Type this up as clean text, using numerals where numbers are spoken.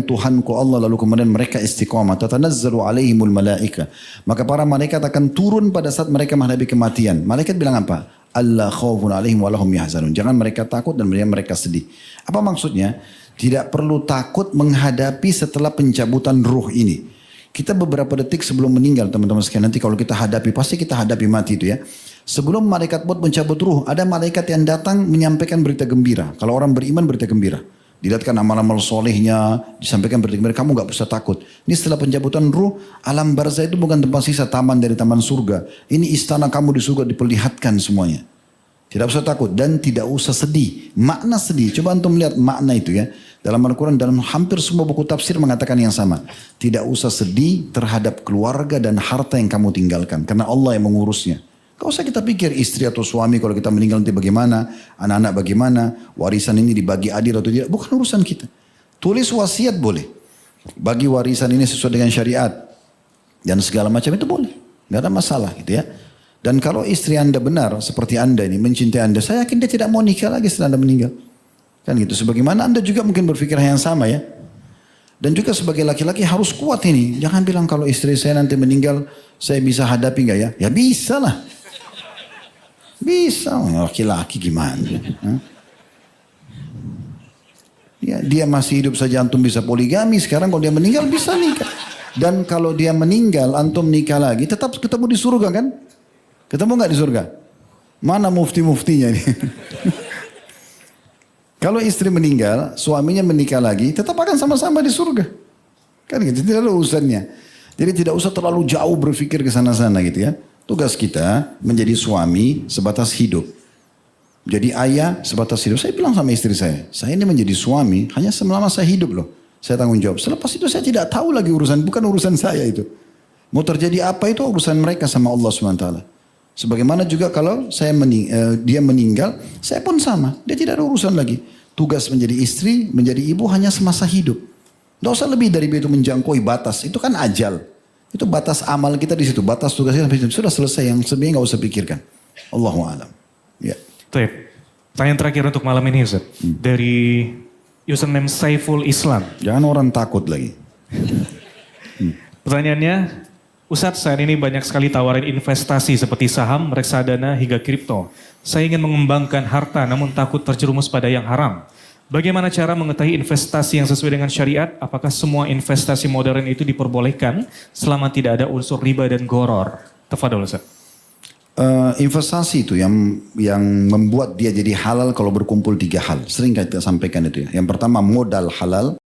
Tuhanku Allah, lalu kemudian mereka istiqamah, tatanazzalu alaihimul malaika, maka para malaikat akan turun pada saat mereka menghadapi kematian. Malaikat bilang apa? Allah khaufun alaihim walahum yahzanun. Jangan mereka takut dan mereka sedih. Apa maksudnya? Tidak perlu takut menghadapi setelah pencabutan ruh ini. Kita beberapa detik sebelum meninggal, teman-teman sekalian, nanti kalau kita hadapi, pasti kita hadapi mati itu ya. Sebelum malaikat maut mencabut ruh, ada malaikat yang datang menyampaikan berita gembira. Kalau orang beriman, berita gembira. Dilihatkan amal-amal solehnya, disampaikan berita gembira, kamu gak usah takut. Ini setelah pencabutan ruh, alam barzah itu bukan tempat sisa, taman dari taman surga. Ini istana kamu di surga, diperlihatkan semuanya. Tidak usah takut dan tidak usah sedih. Makna sedih, coba antum lihat makna itu ya. Dalam Al-Quran, dalam hampir semua buku tafsir mengatakan yang sama. Tidak usah sedih terhadap keluarga dan harta yang kamu tinggalkan. Karena Allah yang mengurusnya. Gak usah kita pikir istri atau suami kalau kita meninggal nanti bagaimana, anak-anak bagaimana, warisan ini dibagi adil atau tidak. Bukan urusan kita. Tulis wasiat boleh. Bagi warisan ini sesuai dengan syariat. Dan segala macam itu boleh. Gak ada masalah gitu ya. Dan kalau istri anda benar seperti anda ini mencintai anda, saya yakin dia tidak mau nikah lagi setelah anda meninggal. Kan gitu. Sebagaimana anda juga mungkin berpikir yang sama ya. Dan juga sebagai laki-laki harus kuat ini. Jangan bilang kalau istri saya nanti meninggal, saya bisa hadapi gak ya? Ya bisa lah. Bisa, laki-laki gimana? Ya, dia masih hidup saja antum bisa poligami, sekarang kalau dia meninggal bisa nikah. Dan kalau dia meninggal antum nikah lagi, tetap ketemu di surga kan? Ketemu nggak di surga? Mana mufti-muftinya ini? Kalau istri meninggal, suaminya menikah lagi, tetap akan sama-sama di surga. Kan gitu, tidak ada urusannya. Jadi tidak usah terlalu jauh berpikir ke sana-sana gitu ya. Tugas kita menjadi suami sebatas hidup. Jadi ayah sebatas hidup. Saya bilang sama istri saya ini menjadi suami hanya selama saya hidup loh. Saya tanggung jawab. Selepas itu saya tidak tahu lagi urusan, bukan urusan saya itu. Mau terjadi apa itu urusan mereka sama Allah SWT. Sebagaimana juga kalau dia meninggal, saya pun sama. Dia tidak ada urusan lagi. Tugas menjadi istri, menjadi ibu hanya semasa hidup. Tidak usah lebih dari itu menjangkau batas. Itu kan ajal. Itu batas amal kita di situ, batas tugas kita sudah selesai, yang sebenarnya nggak usah pikirkan. Allahu a'lam. Ya. Baik. Pertanyaan terakhir untuk malam ini Ustaz. Dari username Saiful Islam. Jangan orang takut lagi. Pertanyaannya, Ustaz, saat ini banyak sekali tawaran investasi seperti saham, reksadana hingga kripto. Saya ingin mengembangkan harta namun takut terjerumus pada yang haram. Bagaimana cara mengetahui investasi yang sesuai dengan syariat? Apakah semua investasi modern itu diperbolehkan selama tidak ada unsur riba dan goror? Tafadhol Ustaz. Investasi itu yang membuat dia jadi halal kalau berkumpul 3 hal. Sering kita sampaikan itu ya. Yang pertama modal halal.